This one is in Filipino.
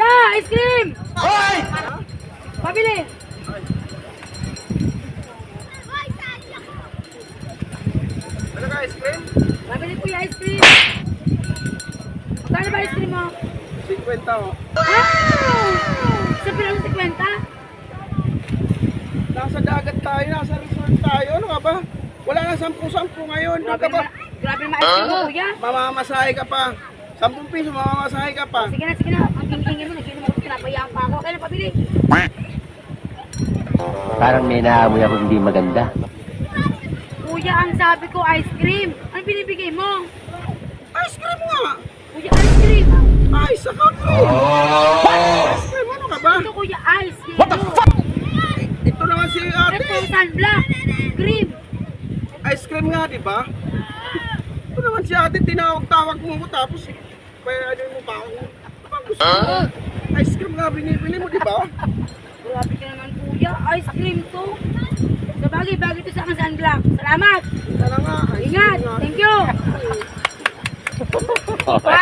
Kuya, ice cream! Hoy! Pabili! Ano ka, ice cream? Pabili kuya, ice cream! Magkano ba ice cream mo? 50 mo. Wow! Sa pirang 50? Nasa dagat tayo, nasa resort tayo. Ano ka ba? Wala na 10-10 ngayon. Doon ka ba? Grabe naman ice cream mo kuya. Mamamasahe ka pa. 10 piso, mamamasahe ka pa. Sige na. Ang king-kingin mo, naginom ako, pinapayaan pa ako. Kaya na pabili. Parang may naamoy ako hindi maganda. Kuya, ang sabi ko ice cream. Ano binibigay mo? Ice cream nga! Kuya, ice cream. Ay, saka cream! Ice cream, ano ka ba? Ito kuya, ice cream. What the fuck? Ito naman si ate. Ito, sunblock. Cream. Ice cream nga, di ba? Ito naman si ate, tinawag-tawag mo ko tapos pwede mo pa ako. Ang gusto mo? Ice cream nga binibili mo, di ba? Grabe ka naman kuya, ice cream to. So bagay to sa akin sunblock. Salamat. Ito na nga, ice Ingat. cream nga. Thank you. Okay.